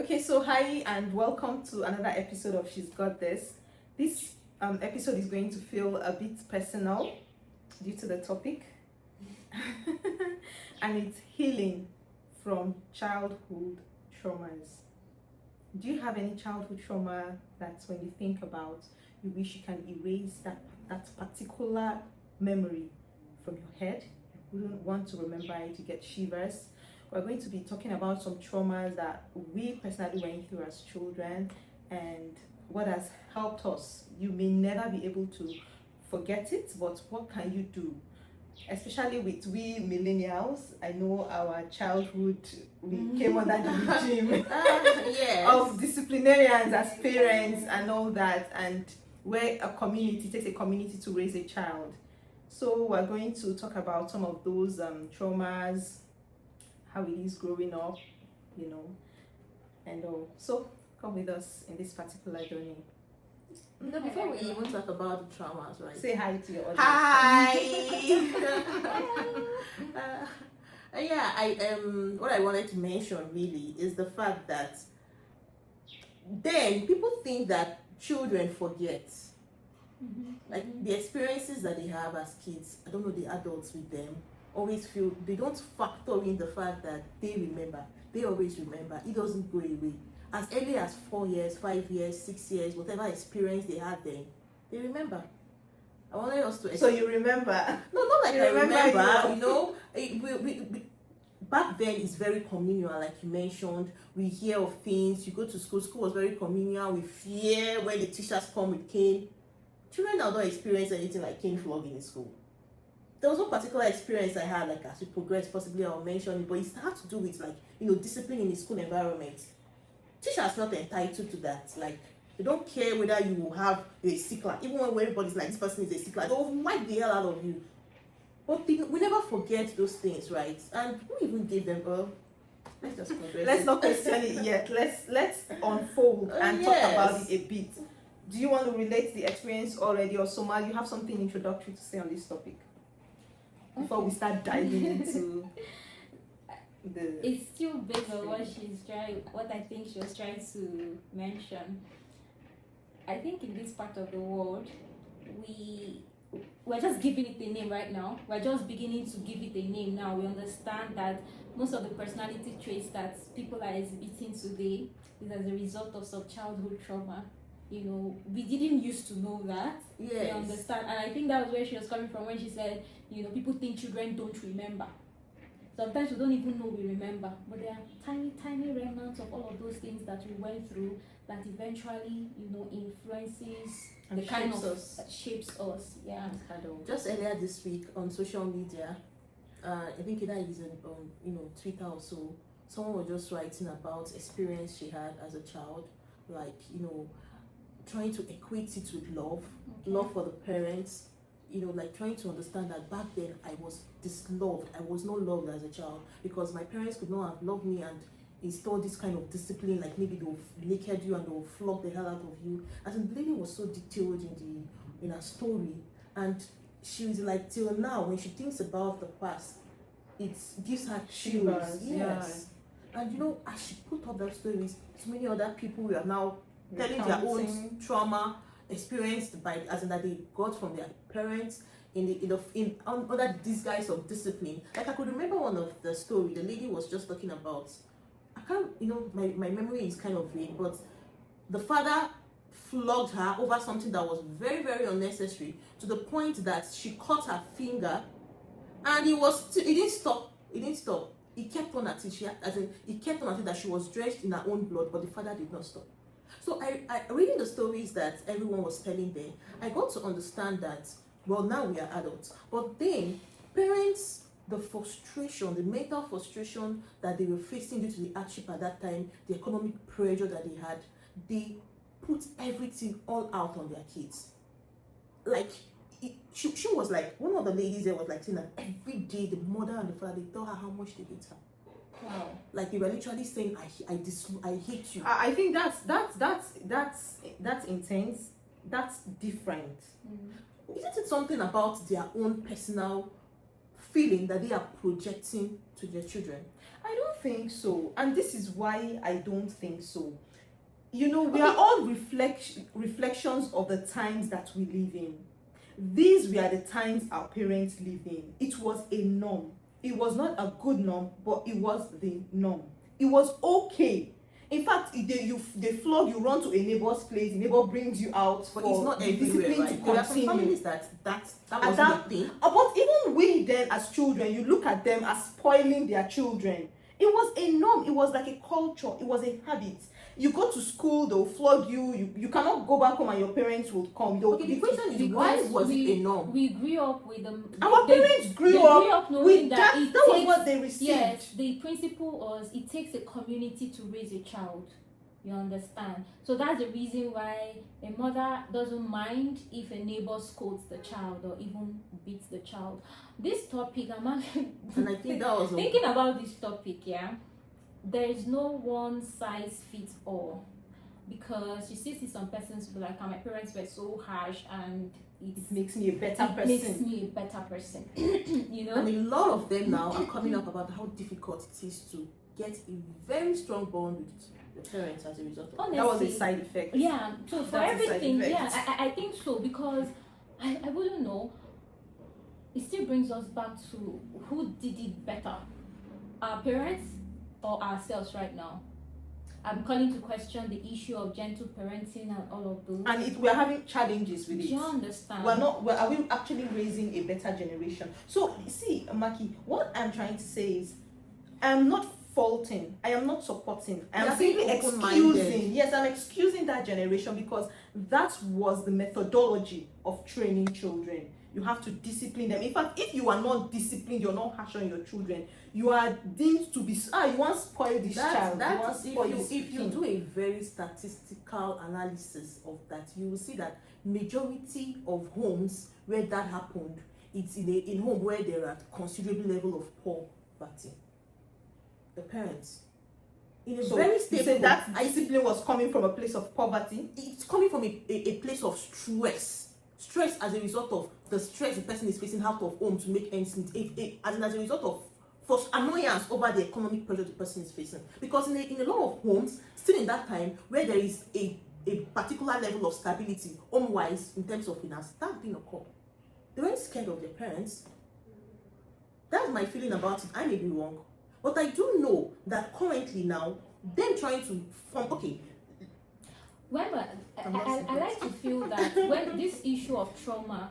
Okay, so hi and welcome to another episode of She's Got This. This episode is going to feel a bit personal due to the topic, and it's healing from childhood traumas. Do you have any childhood trauma that when you think about, you wish you can erase that particular memory from your head? You wouldn't want to remember it, you get shivers. We're going to be talking about some traumas that we personally went through as children and what has helped us. You may never be able to forget it, but what can you do? Especially with we millennials, I know our childhood, we came under the regime Yes. of disciplinarians as parents and all that, and where a community takes a community to raise a child. So we're going to talk about some of those traumas, how it is growing up, and all. So come with us in this particular journey. No, before we even talk about the traumas, right? Say hi to your audience. Hi. What I wanted to mention really is the fact that then people think that children forget. Like the experiences that they have as kids, I don't know the adults with them, always feel they don't factor in the fact that they remember. They always remember. It doesn't go away. As early as 4 years, 5 years, 6 years, whatever experience they had then, they remember. I wanted us to. So you remember? No, not like You I remember, remember. Back then it's very communal, like you mentioned. We hear of things. You go to school. School was very communal. We fear when the teachers come with cane. Children now don't experience anything like cane flogging in school. There was no particular experience I had, like as we progress, possibly I'll mention it, but it had to do with discipline in the school environment. Teachers not entitled to that. Like they don't care whether you will have a stickler, even when everybody's like this person is a stickler, they'll wipe the hell out of you. But we never forget those things, right? And who even gave them let's just progress. Let's not question it yet. Let's unfold and talk about it a bit. Do you want to relate the experience already, or Soma, you have something introductory to say on this topic before we start diving into the? It's still based on what I think she was trying to mention. I think in this part of the world, we're just giving it a name right now. We're just beginning to give it a name now. We understand that most of the personality traits that people are exhibiting today is as a result of some childhood trauma. We didn't used to know that. Yes. We understand, and I think that was where she was coming from when she said, people think children don't remember. Sometimes we don't even know we remember, but there are tiny, tiny remnants of all of those things that we went through that eventually, influences And the kind shapes of us. shapes us. Yeah. Just earlier this week on social media, I think either is on Twitter or so, someone was just writing about experience she had as a child, like trying to equate it with love for the parents, like trying to understand that back then I was disloved. I was not loved as a child because my parents could not have loved me and installed this kind of discipline, like maybe they'll naked you and they'll flog the hell out of you. As in, the lady was so detailed in her story, and she was like, till now when she thinks about the past, it gives her chills. Yes. And as she put up that stories, so many other people were now telling their own trauma experienced by that they got from their parents under the disguise of discipline. Like I could remember one of the story the lady was just talking about. I can't, my memory is kind of vague, but the father flogged her over something that was very, very unnecessary, to the point that she cut her finger, and it didn't stop. He kept on at it. He kept on at it that she was drenched in her own blood, but the father did not stop. So I reading the stories that everyone was telling them, I got to understand that, well, now we are adults, but then parents, the frustration, the mental frustration that they were facing due to the hardship at that time, the economic pressure that they had, they put everything all out on their kids. Like, she was like, one of the ladies there was like saying that every day the mother and the father, they tell her how much they hate her. Wow. Like they were literally saying, I hate you. I think that's intense. That's different. Isn't it something about their own personal feeling that they are projecting to their children? I don't think so, and this is why I don't think so. You know, we are all reflections of the times that we live in. These were the times our parents lived in. It was a norm. It was not a good norm, but it was the norm. It was okay. In fact, if they flog you, run to a neighbor's place, the neighbor brings you out. But for it's not the everywhere, discipline right? to There are some continue. families that And wasn't that- a thing. But even we then as children, you look at them as spoiling their children. It was a norm. It was like a culture. It was a habit. You go to school, they'll flog you. You cannot go back home and your parents will come. They'll Okay, the beat question you. is, why Because was it we- a norm? We grew up with them. Our parents grew up knowing with that that. it That was takes, what they received. yes, the principle was it takes a community to raise a child. You understand? So that's the reason why a mother doesn't mind if a neighbor scolds the child or even beats the child. This topic, And I think that was thinking about this topic, yeah, there is no one size fits all, because you see some persons will be like, "Oh, my parents were so harsh and It makes me a better it person. makes me a better person." You know? And a lot of them now are coming up about how difficult it is to get a very strong bond with the parents as a result of Honestly, That was a side effect. yeah, so for That's a side everything, yeah, effect. I think so, because I wouldn't know. It still brings us back to who did it better, our parents or ourselves right now. I'm calling to question the issue of gentle parenting and all of those. And we're having challenges with Do it. you understand? Are we actually raising a better generation? So see, Maki, what I'm trying to say is, I'm not faulting, I am not supporting, I You am are being simply open-minded. excusing. Yes, I'm excusing that generation because that was the methodology of training children. You have to discipline them. In fact, if you are not disciplined, you're not harsh on your children, you are deemed to be you want to spoil this child. You want That's to spoil this if you thing. do a very statistical analysis of that, you will see that majority of homes where that happened, it's in home where there are considerable level of poverty. The parents, in a So very you stable, say that discipline was coming from a place of poverty. it's coming from a place of stress as a result of the stress the person is facing out of home to make ends meet, and as a result of annoyance over the economic pressure the person is facing. Because in a lot of homes, still in that time where there is a particular level of stability home wise in terms of finance, that didn't occur. They weren't scared of their parents. That's my feeling about it. I may be wrong, but I do know that currently now, them trying to form, okay, When I like to feel that when this issue of trauma,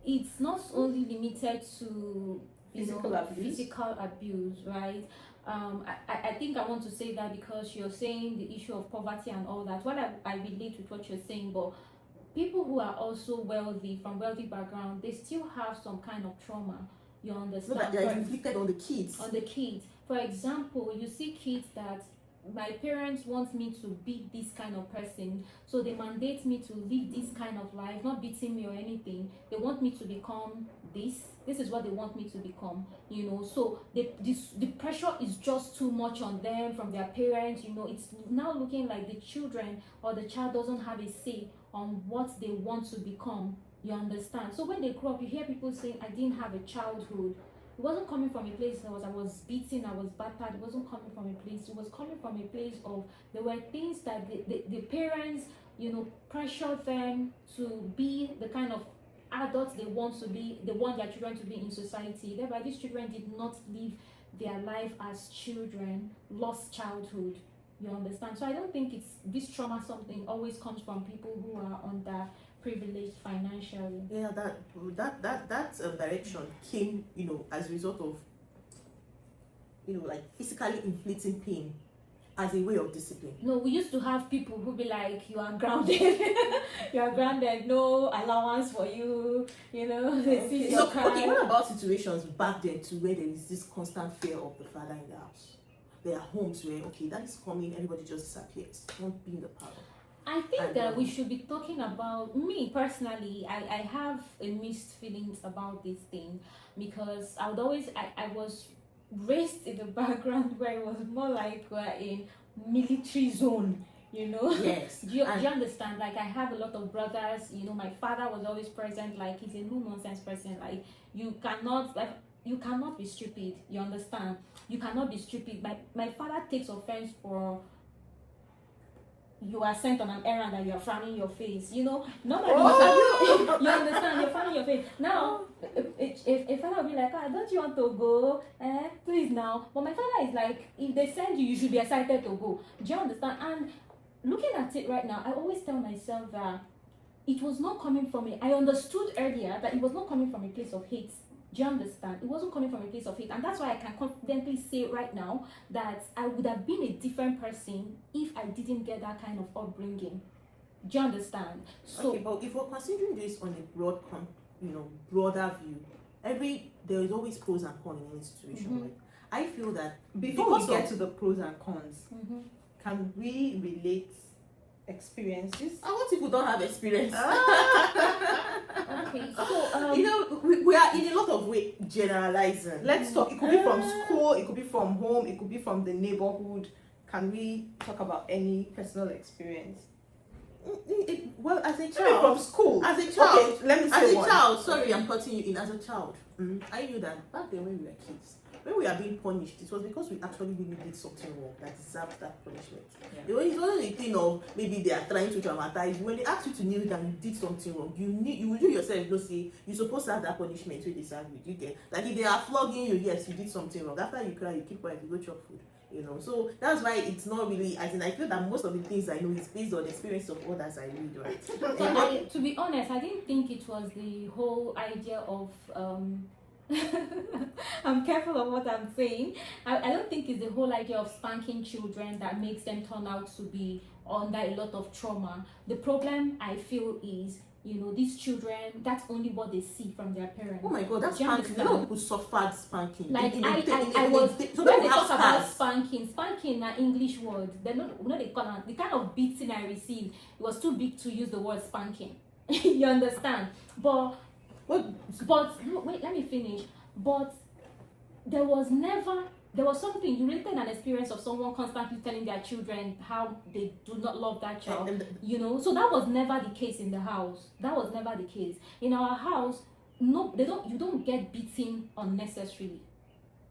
it's not only limited to Physical abuse. physical abuse, right? I think I want to say that because you're saying the issue of poverty and all that. What I relate with what you're saying, but people who are also wealthy, from wealthy background, they still have some kind of trauma. You so understand? that they are inflicted on the kids. On the kids. For example, you see kids that my parents want me to be this kind of person, so they mandate me to live this kind of life, not beating me or anything. They want me to become this. This is what they want me to become, you know. So the pressure is just too much on them from their parents, you know. It's now looking like the children or the child doesn't have a say on what they want to become. You understand? So when they grow up, you hear people saying, I didn't have a childhood. It wasn't coming from a place that I was beaten, I was battered. It wasn't coming from a place. It was coming from a place of there were things that the parents, you know, pressured them to be the kind of adults they want to be. They want their children to be in society. Thereby, these children did not live their life as children, lost childhood. You understand? So I don't think it's this trauma something always comes from people who are underprivileged financially. Yeah, that direction came, you know, as a result of, you know, like physically inflicting pain as a way of discipline. No, we used to have people who be like, you are grounded, you are grounded, no allowance for you, you know, they see So, your car. okay, what about situations back then to where there is this constant fear of the father in the house? There are homes where, okay, that is coming, everybody just disappears. Don't be in the power. I think that we should be talking about, me personally, I have a mixed feelings about this thing, because I would always, I was raised in a background where it was more like we're in military zone, you know. Yes. Do you understand? Like, I have a lot of brothers, you know. My father was always present. Like, he's a no nonsense person. Like, you cannot, like, you cannot be stupid. You understand? You cannot be stupid. My father takes offense for you are sent on an errand and you are frowning your face. You know, normally you understand, you're frowning your face. Now, if father will be like, don't you want to go? Please now. But my father is like, if they send you, you should be excited to go. Do you understand? And looking at it right now, I always tell myself that it was not coming from me. I understood earlier that it was not coming from a place of hate. Do you understand? It wasn't coming from a place of hate. And that's why I can confidently say right now that I would have been a different person if I didn't get that kind of upbringing. Do you understand? So, okay, but if we're considering this on a broader view, there is always pros and cons in any situation, right? I feel that Before we get to the pros and cons, mhm. can we relate experiences? what people don't have experience? Okay, so You know, we are in a lot of ways generalizing. Let's talk. It could be from school, it could be from home, it could be from the neighborhood. Can we talk about any personal experience? Well, as a Maybe child, from school. as a child, Okay, let me as say a one. child, sorry, I'm cutting you in. As a child, I knew that back then when we were kids, when we are being punished, it was because we actually really did something wrong that deserved that punishment. Yeah. It wasn't a thing of maybe they are trying to traumatize. When they ask you to kneel down, you did something wrong. You will do yourself. You say you're supposed to have that punishment you deserve it. You get like if they are flogging you, yes, you did something wrong. After you cry, you keep quiet, you go chop food. You know, so that's why it's not really, as in, I feel that most of the things I know is based on the experience of others I read, right? To be honest, I didn't think it was the whole idea of I'm careful of what I'm saying. I don't think it's the whole idea of spanking children that makes them turn out to be under a lot of trauma. The problem I feel is, these children, that's only what they see from their parents. Oh my god, that's Do you spanking. You understand? know people suffered spanking. Like so when they have talk about scars. spanking an English word, they call it, the kind of beating I received, it was too big to use the word spanking. You understand? But no, wait, let me finish. But there was something, you related an experience of someone constantly telling their children how they do not love that child. So that was never the case in the house. That was never the case. In our house, no, you don't get beaten unnecessarily.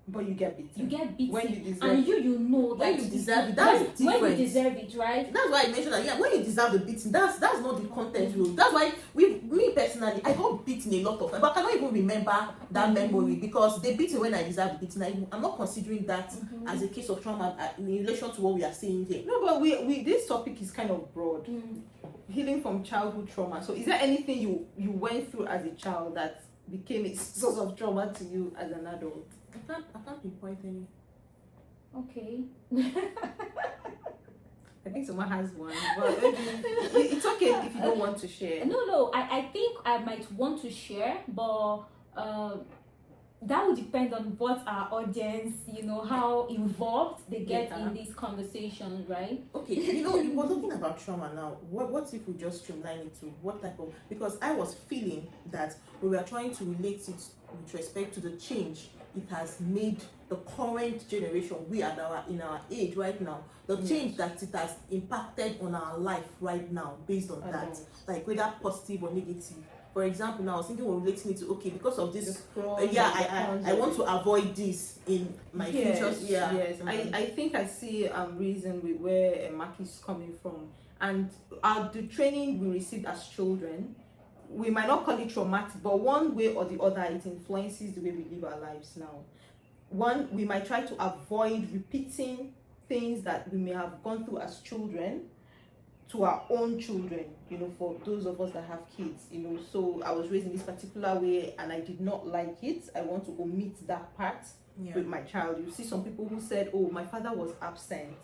But you get beaten. You get beaten. When you deserve and you know that when you deserve it, that's when different. you deserve it, right? That's why I mentioned that, when you deserve the beating, that's not the content rule. That's why me personally, I got beaten a lot of times, but I cannot even remember that memory because they beat me when I deserve the beating. I'm not considering that as a case of trauma in relation to what we are saying here. No, but we this topic is kind of broad. Healing from childhood trauma. So is there anything you went through as a child that became a source of trauma to you as an adult? I can't pinpoint any. Okay. I think someone has one, but maybe it's okay if you don't want to share. No, I think I might want to share, but that would depend on what our audience, how involved they get in this conversation, right? Okay, we're talking about trauma now. What if we just streamline it to what type of, because I was feeling that we were trying to relate it with respect to the change it has made the current generation, we are in our age right now, the change that it has impacted on our life right now based on that, like whether positive or negative. For example, now I was thinking we're relating it to, because of this, I want to avoid this in my future. Yes. I think I see reason with where Mark is coming from, and the training we received as children, we might not call it traumatic, but one way or the other it influences the way we live our lives now. One, we might try to avoid repeating things that we may have gone through as children to our own children, for those of us that have kids, so I was raised in this particular way and I did not like it. I want to omit that part with my child. You see some people who said, oh, my father was absent,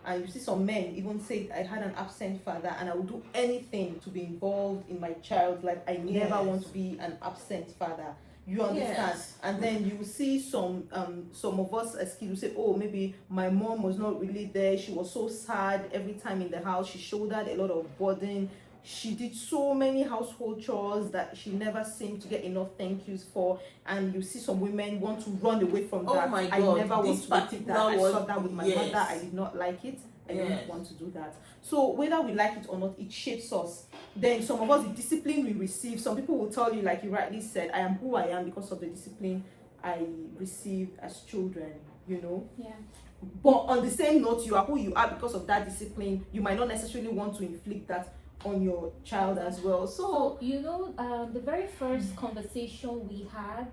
and you see some men even say, I had an absent father and I would do anything to be involved in my child's life. I never want to be an absent father. You understand? Yes. And then you see some of us as kids who say, oh, maybe my mom was not really there. She was so sad every time in the house. She shouldered a lot of burden. She did so many household chores that she never seemed to get enough thank yous for. And you see some women want to run away from that. Oh my God, I never want to repeat that. I saw that with my yes. mother. I did not like it. I don't want to do that. So whether we like it or not, it shapes us. Then some of us, the discipline we receive, some people will tell you, like you rightly said, I am who I am because of the discipline I received as children, Yeah. But on the same note, you are who you are because of that discipline. You might not necessarily want to inflict that on your child as well. So, So, the very first conversation we had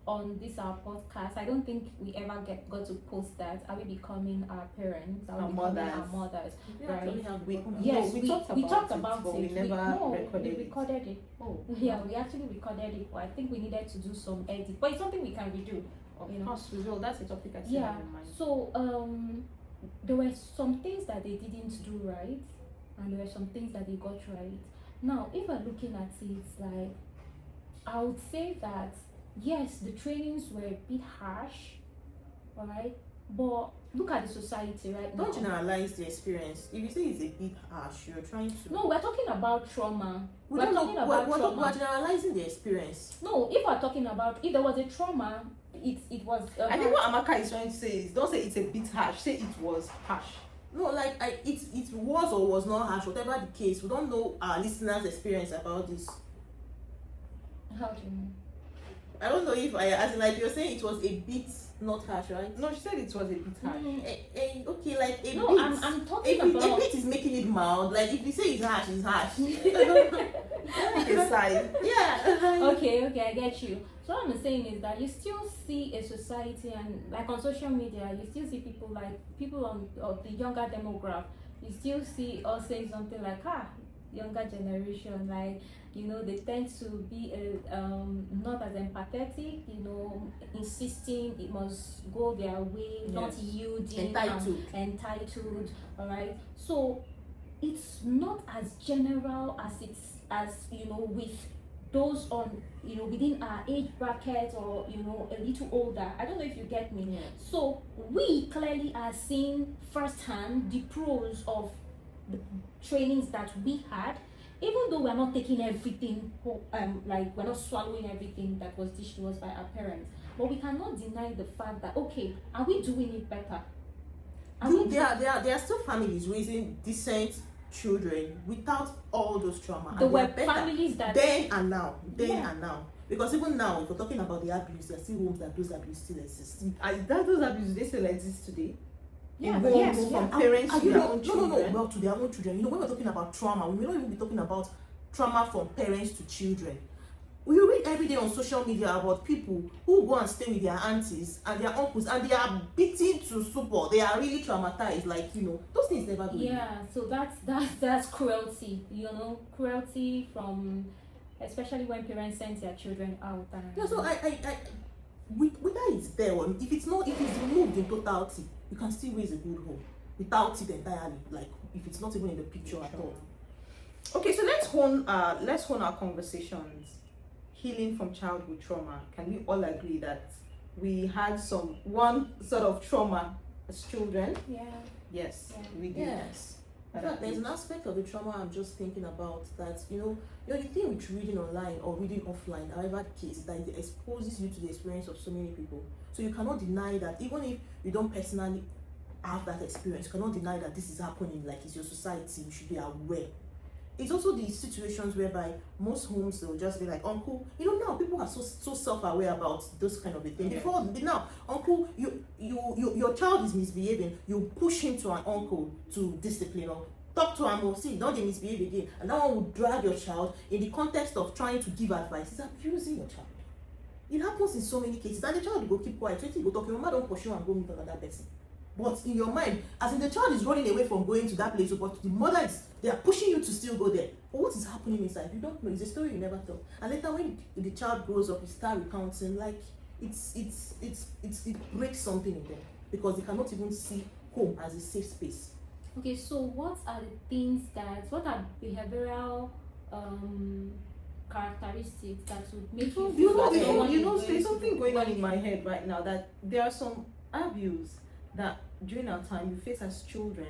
on this our podcast, I don't think we ever got to post that. Are we becoming our parents? Are we Our becoming mothers. our mothers? We Right. actually have we, one. Yes, we talked about it, but we never recorded we it. recorded it. Oh, Yeah, we actually recorded it, but I think we needed to do some edit. But it's something we can redo. of you know. course we will. That's a topic I still Yeah. have in mind. So there were some things that they didn't do right, and there were some things that they got right. Now, if we're looking at it, like, I would say that yes, the trainings were a bit harsh, all right, but look at the society right Don't now. generalize the experience. If you say it's a bit harsh, you're trying to. No, we're talking about trauma. we we're don't know. talking about We're trauma. generalizing the experience. No, if we're talking about if there was a trauma, it was. I think what Amaka is trying to say is, don't say it's a bit harsh. Say it was harsh. No, like it was or was not harsh, whatever the case. We don't know our listeners' experience about this. How do you know? I don't know if as in, like you're saying, it was a bit not harsh, right? No, she said it was a bit harsh. Okay, like a No, bit. I'm talking a about. bit is making it mild. Like if you say it's harsh, it's harsh. Pick a side. Yeah. Okay, I get you. So what I'm saying is that you still see a society, and like on social media, you still see people of the younger demographic. You still see us saying something like, younger generation, like, they tend to be not as empathetic, insisting it must go their way, not Yes. yielding, entitled. All right. So it's not as general as with those on within our age bracket, or a little older. I don't know if you get me. Yeah. So we clearly are seeing firsthand the pros of the trainings that we had, even though we're not taking everything, like we're not swallowing everything that was dished to us by our parents. But we cannot deny the fact that, okay, are we doing it better? There are still families raising decent children without all those trauma. There and were they are better families that then and now. Yeah. And now. Because even now, if we're talking about the abuse, there are still homes that those abuse still exist. Those abuses, they still exist today. Yeah, In but homes, yes, from yeah. parents to you their know, own no, children. well, to their own children. When we're talking about trauma, we may not even be talking about trauma from parents to children. We read every day on social media about people who go and stay with their aunties and their uncles, and they are beaten to stupor. They are really traumatized. Like, those things never go. Yeah, so that's cruelty, cruelty from, especially when parents send their children out. And Yeah, so whether it's there or if it's removed in totality, you can still raise a good home without it entirely. Like if it's not even in the picture at all. Okay, so let's hone our conversations. Healing from childhood trauma. Can we all agree that we had one sort of trauma as children? Yeah. Yes, Yeah. we did. Yes. In fact, there's an aspect of the trauma I'm just thinking about that, the thing with reading online or reading offline, however the case, that it exposes you to the experience of so many people. So you cannot deny that even if you don't personally have that experience, you cannot deny that this is happening, like it's your society, you should be aware. It's also the situations whereby most homes they'll just be like, uncle, now people are so self-aware about those kind of a thing. Yeah. Before now, uncle, your child is misbehaving, you push him to an uncle to discipline or talk to him or see, don't they misbehave again? And that one will drag your child in the context of trying to give advice. It's abusing your child. It happens in so many cases, and the child will go keep quiet. So you go talk, your mama don't pursue and go meet another person. But in your mind, as in the child is running away from going to that place, but the mother they are pushing you to still go there. But what is happening inside? You don't know. It's a story you never tell. And later, when the child grows up, you start recounting, like it breaks something in them because they cannot even see home as a safe space. Okay, so what are behavioral characteristics that would make you feel that someone is going there's to something going on in be- my head right now, that there are some abuse that during our time we face as children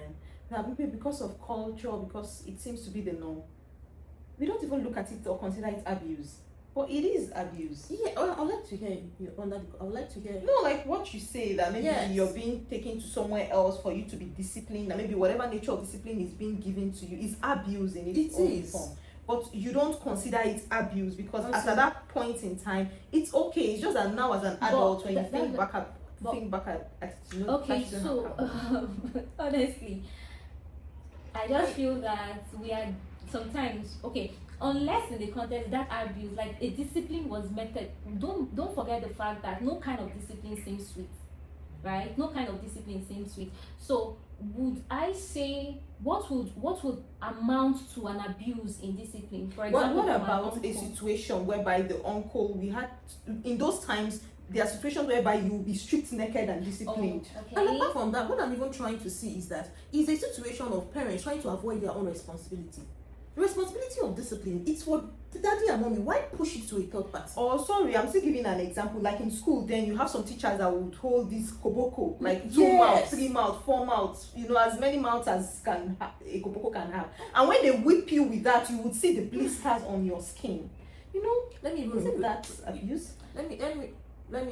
that maybe because of culture, because it seems to be the norm, we don't even look at it or consider it abuse, but it is abuse. Yeah, I would like to hear you on that. I would like to hear. No, like what you say, that maybe Yes. you're being taken to somewhere else for you to be disciplined, that maybe whatever nature of discipline is being given to you is abuse in its It own is. form. but you don't consider it abuse because Also- at that point in time, it's okay. It's just that now as an But adult, when you that- think that- back at but- think back at you know, Okay, that shouldn't so have happened. honestly, I just feel that we are sometimes okay, unless in the context that abuse, like a discipline was meted. Don't forget the fact that no kind of discipline seems sweet, right? No kind of discipline seems sweet. So would I say what would amount to an abuse in discipline? For example, What from an about a uncle? situation whereby the uncle we had in those times? There are situations whereby you will be stripped naked and disciplined. Oh, And okay. apart from that, what I'm even trying to see is that it's a situation of parents trying to avoid their own responsibility. The responsibility of discipline, it's for daddy and mommy. Why push it to a third party? Oh, sorry, I'm still giving an example. Like in school, then you have some teachers that would hold this koboko, like 2 Yes. mouths, 3 mouths, 4 mouths, you know, as many mouths as a koboko can have. And when they whip you with that, you would see the blisters on your skin. You know, Let me even isn't that abuse? let me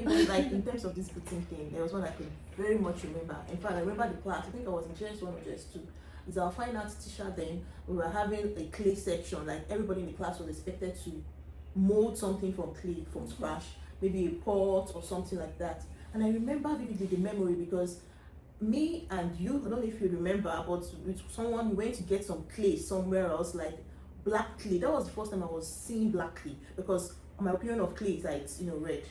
even, like, in terms of this beating thing, there was one I could very much remember. In fact, I remember the class. I think I was in JS1 or JS2. It's our fine arts teacher. Then we were having a clay section. Like, everybody in the class was expected to mold something from clay, from scratch, maybe a pot or something like that. And I remember vividly the memory because me and you, I don't know if you remember, but with someone we went to get some clay somewhere else, like black clay. That was the first time I was seeing black clay because my opinion of clay is that it's, you know, red.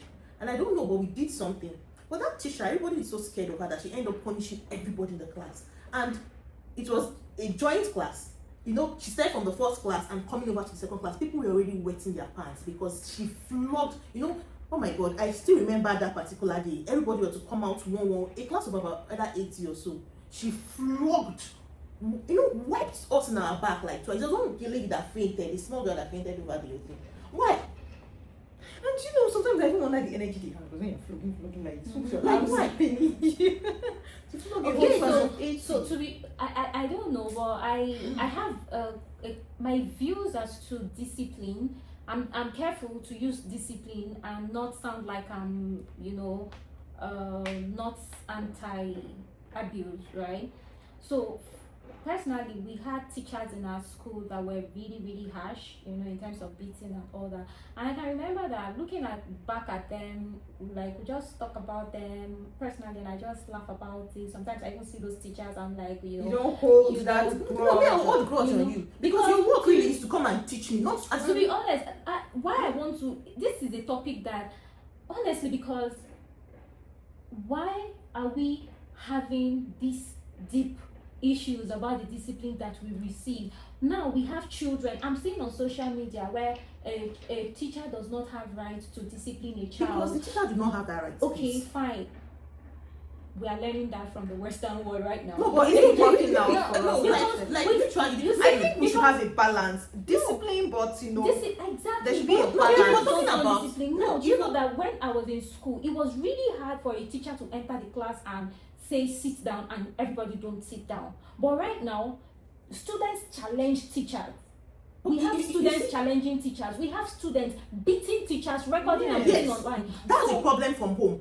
And I don't know, but we did something. But that teacher, everybody is so scared of her that she ended up punishing everybody in the class. And it was a joint class. You know, she started from the first class and coming over to the second class. People were already wetting their pants because she flogged, you know. Oh my God, I still remember that particular day. Everybody had to come out one, a class of about either 80 or so. She flogged, you know, wiped us in our back like twice. There was one lady that fainted, a small girl that fainted over the whole thing. Why? And you know, sometimes I even wonder the energy they have because when you're flogging like this, your Like arms what? are paining you. To flog a Okay, whole class so- of 80. So to be, I don't know, but I have my views as to discipline. I'm careful to use discipline and not sound like I'm not anti-abuse, right? So personally, we had teachers in our school that were really harsh, in terms of beating and all that. And I can remember that looking back at them, like we just talk about them personally, and I just laugh about it. Sometimes I even see those teachers, I'm like, You don't hold you that know, No, me, I will grudge. hold grudge You on know, you. because Because your work really is to come and teach me, not as to be honest, why I want to, this is a topic that, honestly, because why are we having these deep issues about the discipline that we receive? Now we have children. I'm seeing on social media where a teacher does not have right to discipline a because child. the teacher do not have that right. Okay, please. fine. We are learning that from the Western world right now. No, But it's not working No, out for no, us. because- like wait, literally, you the I see, think we should have a balance. Discipline, but you know, This is exactly. there should be a But balance. parents We're talking don't about- discipline. no, No, do you you know know- that when I was in school, it was really hard for a teacher to enter the class and say sit down, and everybody don't sit down. But right now, students challenge teachers. We Okay, have you students see- challenging teachers. We have students beating teachers, recording and Yes. putting online. That's So- a problem from home.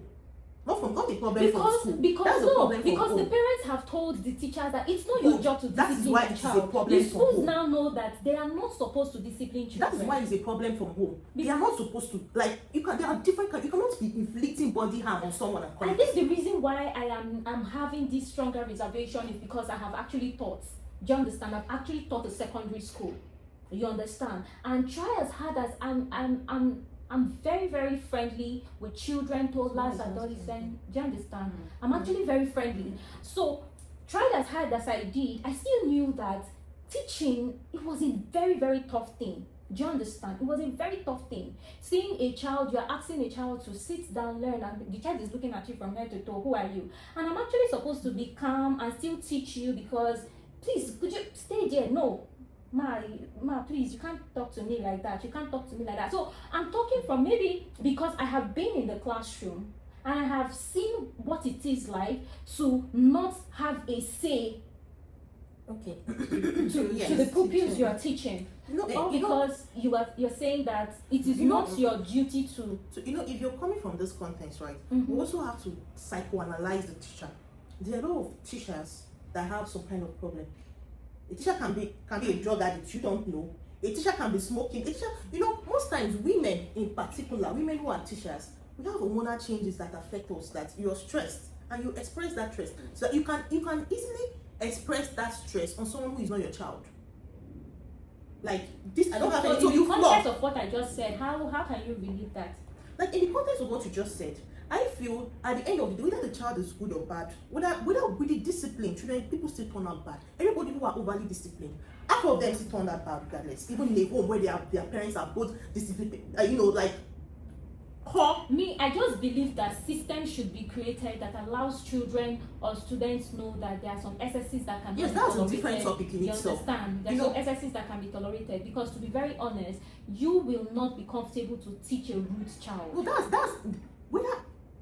Not a problem from school. because That's a no, problem from because the home. parents have told the teachers that it's not your Good. job to That is discipline why the it is a child. problem The from schools home. now know that they are not supposed to discipline children. That is why it's a problem from home. They are not supposed to, like, you can. There are different. You cannot be inflicting body harm on someone and I calling. think the reason why I'm having this stronger reservation is because I have actually taught. Do you understand? I've actually taught a secondary school. You understand? And try as hard as I'm very friendly with children, toddlers, adolescents. Do you understand? I'm actually very friendly. So tried as hard as I did, I still knew that teaching, it was a very tough thing. Do you understand? It was a very tough thing. Seeing a child, you're asking a child to sit down, learn, and the child is looking at you from head to toe. Who are you? And I'm actually supposed to be calm and still teach you because, please, could you stay there? No. Ma, please, you can't talk to me like that. You can't talk to me like that. So I'm talking from maybe because I have been in the classroom and I have seen what it is like to not have a say Okay. to Yes, the pupils teaching. you are teaching. No, All because you're saying that it is You know- not your duty to. So, if you're coming from this context, right, Mhm. we also have to psychoanalyze the teacher. There are a lot of teachers that have some kind of problem. A teacher can be a drug addict, you don't know. A teacher can be smoking. A teacher, most times women in particular, women who are teachers, we have hormonal changes that affect us, that you're stressed and you express that stress. So that you can easily express that stress on someone who is not your child. Like this, I don't have any. So in you the context of what I just said, how can you relate that? Like in the context of what you just said, I feel at the end of the day, whether the child is good or bad, whether with the discipline, children, people still turn out bad. Everybody who are overly disciplined, half of them still turn out bad regardless. Even in a home where their parents are both disciplined, like Me, I just believe that systems should be created that allows children or students know that there are some excesses that can be that's tolerated. a different topic in you itself. Understand? There's some excesses that can be tolerated, because to be very honest, you will not be comfortable to teach a rude child. No, that's whether.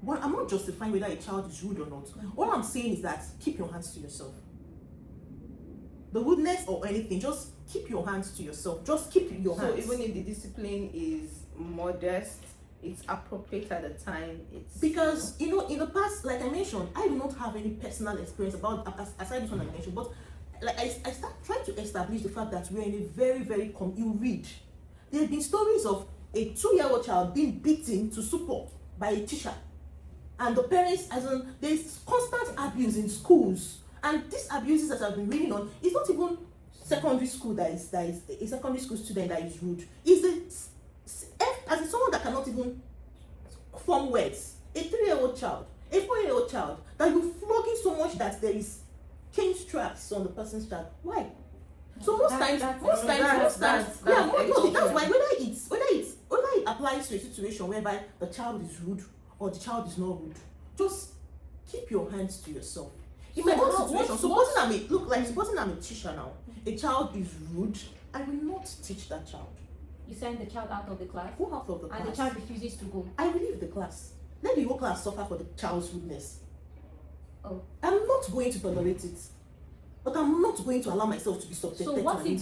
Well, I'm not justifying whether a child is rude or not. All I'm saying is that keep your hands to yourself. The rudeness or anything, just keep your hands to yourself. Just keep your hands. So even if the discipline is modest, it's appropriate at the time. It's because in the past, like I mentioned, I do not have any personal experience about aside this one I mentioned, but like I start trying to establish the fact that we're in a very, very you read. There have been stories of a 2-year-old child being beaten to support by a teacher. And the parents, there's constant abuse in schools, and these abuses that I've been reading on, it's not even secondary school that is a secondary school student that is rude. It's as someone that cannot even form words. A 3-year-old child, a 4-year-old child that you're flogging so much that there is cane straps on the person's child. Why? So most times, that's why whether it applies to a situation whereby the child is rude or the child is not rude, just keep your hands to yourself. In my own situation, supposing I'm a teacher now, a child is rude, I will not teach that child. You send the child out of the class? Go out of the class. And the child refuses to go? I will leave the class. Let the whole class suffer for the child's rudeness. Oh. I'm not going to tolerate it. But I'm not going to allow myself to be subjected to So what if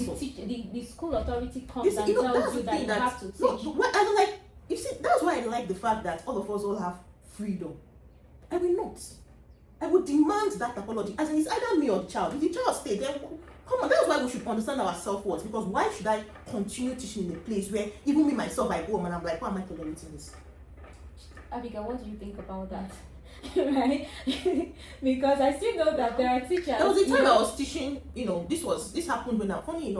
the school authority comes and tells you that you have to teach? I don't like. You see, that's why I like the fact that all of us all have freedom. I will not. I would demand that apology. As in, it's either me or the child. If the child stays, then come on. That's why we should understand our self-worth. Because why should I continue teaching in a place where even me myself I go home and I'm like, why am I tolerating this? Abigail, what do you think about that? Right? Because I still know that there are teachers. There was a time I was teaching. This happened when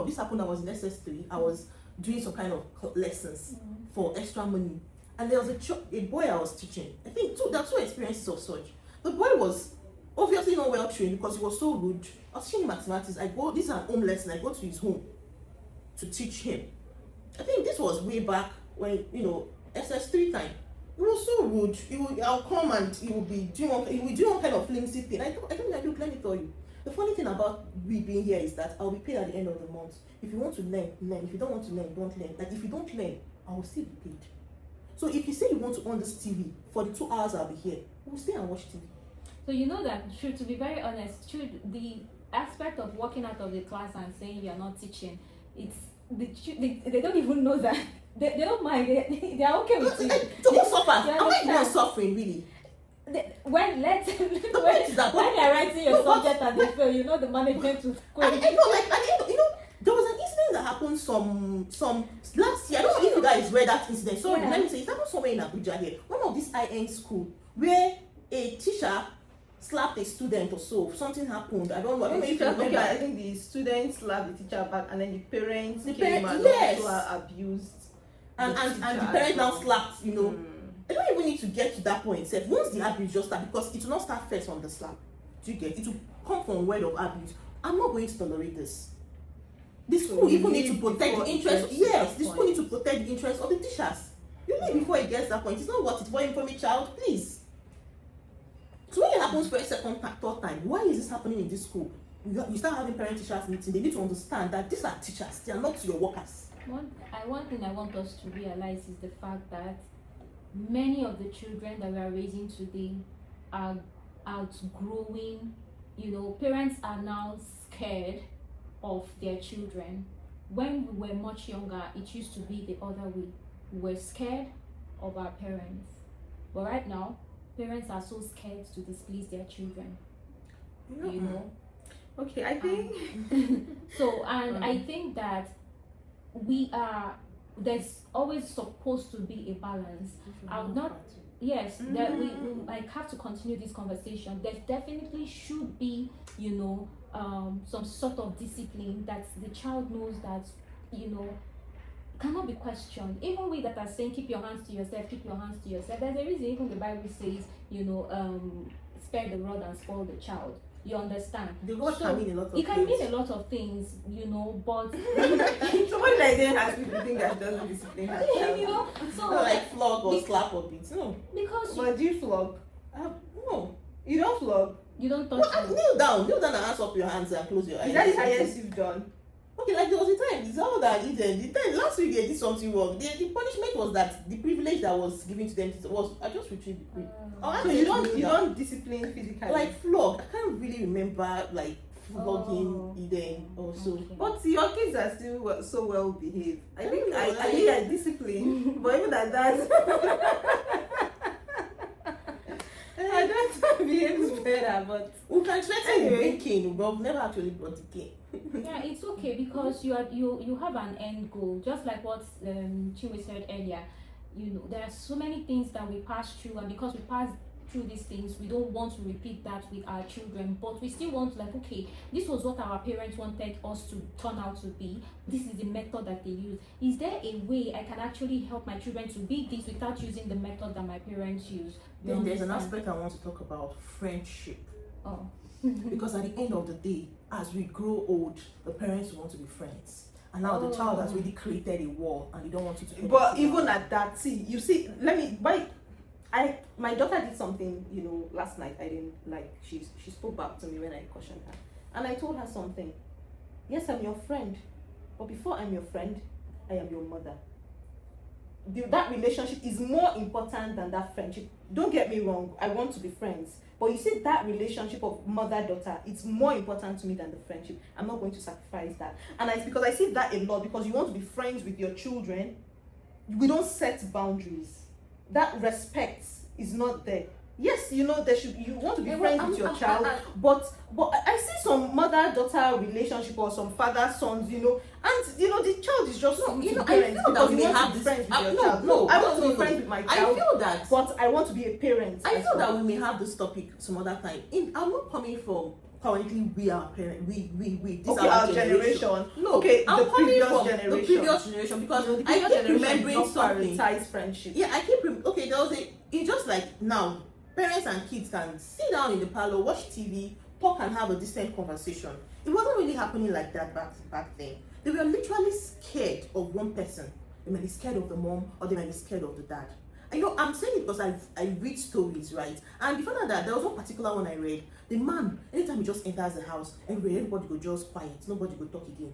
this happened. I was in SS3. I was doing some kind of lessons for extra money, and there was a boy I was teaching. I think there are 2 experiences of such. The boy was obviously not well trained because he was so rude. I was teaching mathematics. This is an home lesson. I go to his home to teach him. I think this was way back when SS3 time. He was so rude. I'll come and he will do one kind of flimsy thing. I told him, look, let me tell you. The funny thing about we being here is that I'll be paid at the end of the month. If you want to learn, learn. If you don't want to learn, don't learn. Like if you don't learn, I will still be paid. So if you say you want to on this TV for the 2 hours I'll be here, we'll stay and watch TV. So you know that, to be very honest, the aspect of walking out of the class and saying you're not teaching, they don't even know that. They don't mind. They are okay with it. So who suffers? Am I the one suffering really? When they are writing your subject and they fail, the management will I know, there was an incident that happened some last year. I don't know if you guys read that incident. So let me say, it happened somewhere in Abuja here. One of these high-end school where a teacher slapped a student or so. Something happened. I don't know if you remember. I think the students slapped the teacher back, and then the parents came and also abused. And the parents now slapped, I don't even need to get to that point itself. Once the abuse just start, because it will not start first from the slap. Do you get it? Will come from word of abuse. I'm not going to tolerate this. The school even need to protect the interest. Yes, the school need to protect the interest of the teachers. You need before it gets that point. It's not worth it for him, from a child, please. So when it happens for a second, third time, why is this happening in this school? You start having parent-teachers meeting. They need to understand that these are teachers. They are not your workers. One thing I want us to realize is the fact that many of the children that we are raising today are outgrowing. Parents are now scared of their children. When we were much younger, it used to be the other way. We were scared of our parents. But right now, parents are so scared to displease their children. Okay, I think I think that there's always supposed to be a balance. I would not Yes, that we like have to continue this conversation. There definitely should be, some sort of discipline that the child knows that, cannot be questioned. Even we that are saying keep your hands to yourself, keep your hands to yourself. There's a reason even the Bible says, spare the rod and spoil the child. You understand? The word So, can mean a lot of It can things. mean a lot of things, but Somebody like them has people think that doesn't discipline her child. so Not like flog or slap or beat. No. because But do you flog? No. You don't flog. you don't touch Well, them. kneel down and hands up your hands and close your eyes. Is that the highest you've done? Okay, like there was a time, it's all that Eden. The time last week they did something wrong. The punishment was that the privilege that was given to them was I just retrieved the privilege. Oh, So you don't discipline physically. Like flog. I can't really remember like flogging Oh. Eden or so. Okay. But your kids are still so well behaved. I think know, I like- think I discipline, but even at that, I don't behave better. But We can threaten Anyway. bring cane, but we've never actually brought the cane. Yeah, it's okay because you have an end goal, just like what Chinwe said earlier. There are so many things that we pass through, and because we pass through these things, we don't want to repeat that with our children, but we still want, like, okay, this was what our parents wanted us to turn out to be. This is the method that they use. Is there a way I can actually help my children to be this without using the method that my parents use? You Then there's an understand? aspect I want to talk about, friendship. Oh. Because at the end of the day, as we grow old, the parents want to be friends. And now the Oh. child has really created a wall and they don't want you to. But even at that, my daughter did something, last night. I didn't like. She spoke back to me when I cautioned her, and I told her something. Yes, I'm your friend, but before I'm your friend, I am your mother. That relationship is more important than that friendship. Don't get me wrong. I want to be friends, but you see that relationship of mother-daughter, it's more important to me than the friendship. I'm not going to sacrifice that, and it's because I see that a lot. Because you want to be friends with your children, we don't set boundaries. That respect is not there. Yes, you want to be friends with your child, but I see some mother-daughter relationship or some father-sons, and the child is just No, to the I parents feel that because we you want have to be this. friends with your No, child. no, I want no, to be no. friends with my I child, feel that. but I want to be a parent. I as feel well. that we may have this topic some other time. I'm not coming from currently we are parents. We. This Okay, is our generation. No, Okay, I'm the coming previous from generation. the previous generation because The I previous keep generation remembering don't something. prioritize friendship. Yeah, I keep okay. There was it's just like now, parents and kids can sit down in the parlor, watch TV, talk, and have a decent conversation. It wasn't really happening like that back then. They were literally scared of one person. They might be scared of the mom, or they might be scared of the dad. And I'm saying it because I read stories, right? And before that, there was one particular one I read. The man, anytime he just enters the house, everybody go just quiet, nobody go talk again.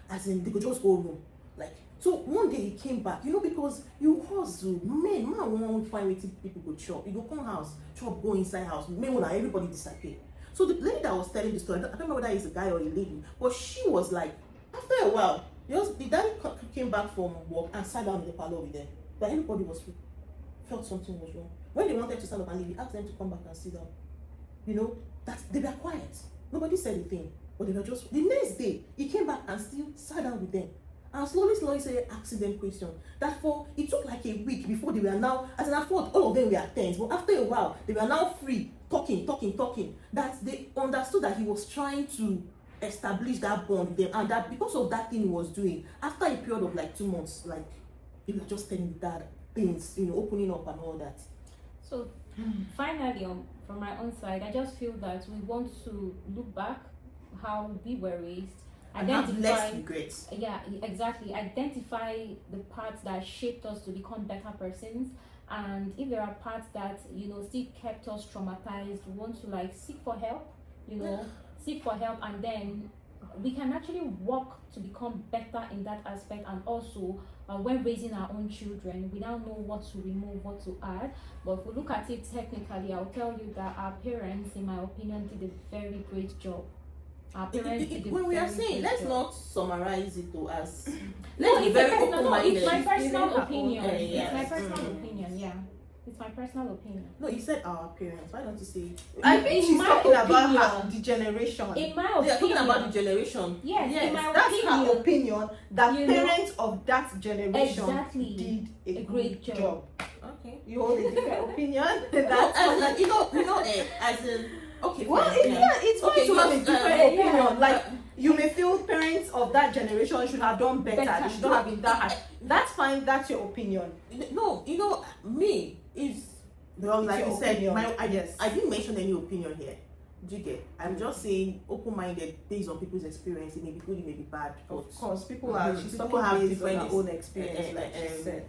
As in, they go just go room. Like, so one day he came back, because you hustle, man won't find waiting people go chop. You go come house, chop, go inside house, meanwhile everybody disappear. So the lady that was telling the story, I don't remember whether it's a guy or a lady, but she was like, after a while, the daddy came back from work and sat down in the parlor with them. But everybody felt something was wrong. When they wanted to stand up and leave, he asked them to come back and sit down. That they were quiet. Nobody said a thing. But they were just, the next day, he came back and still sat down with them. And slowly started asking them questions. It took like a week before they were now, as an afford, all of them were tense. But after a while, they were now free, talking. That they understood that he was trying to establish that bond with them. And that because of that thing he was doing, after a period of like 2 months, like, they were just telling that things, opening up and all that. So finally, from my own side, I just feel that we want to look back how we were raised, And have less regrets. Yeah, exactly. Identify the parts that shaped us to become better persons, and if there are parts that still kept us traumatized, we want to seek for help. Seek for help, and then we can actually work to become better in that aspect. And also, when raising our own children, we now know what to remove, what to add. But if we look at it technically, I'll tell you that our parents, in my opinion, did a very great job. Our parents did a When we are very saying, great let's job. not summarize it to as No, let's be it's very personal, open-minded. it's my personal Giving her own opinion. It's my yes. personal opinion, yeah. It's my personal opinion. No, you said our parents. Why don't you say? I think In she's my talking about her, opinion- the generation. In my They are talking opinion, about the generation. yes, in my that's opinion, her opinion that you know, parents of that generation exactly did a great good job. Okay. You hold a different opinion. That's That's as in, okay. well, fine, it's fine Okay, to have a because, different yeah, opinion. Like you may feel parents of that generation should have done better. Better. They should not have been that hard. That's fine. That's your opinion. No, me is well, like It's you your said. opinion. Yes, I didn't mention any opinion here. Do you get? I'm just saying open-minded based on people's experience. It may be good, it may be bad. Of But course, people are. She's People talking have based on different her own experience, like she um, said.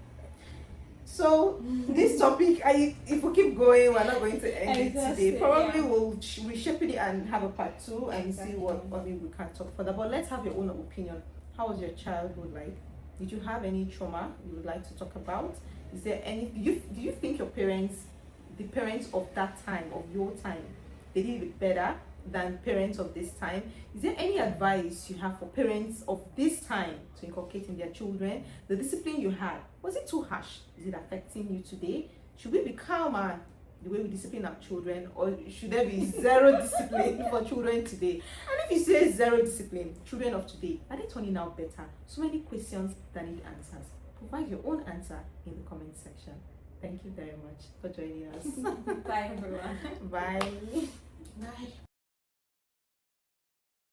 So this topic, if we keep going, we're not going to end it Exactly, today. Probably yeah. we'll reshape it and have a part 2 and Exactly. see what maybe we can talk further. But let's have your own opinion. How was your childhood like? Did you have any trauma you would like to talk about? Is there any? Do you think your parents, the parents of that time, of your time, they did it better than parents of this time? Is there any advice you have for parents of this time to inculcate in their children? The discipline you had, was it too harsh? Is it affecting you today? Should we be calmer the way we discipline our children, or should there be zero discipline for children today? And if you say zero discipline, children of today, are they turning out better? So many questions that need answers. Provide your own answer in the comment section. Thank you very much for joining us. Bye everyone. Bye. Bye.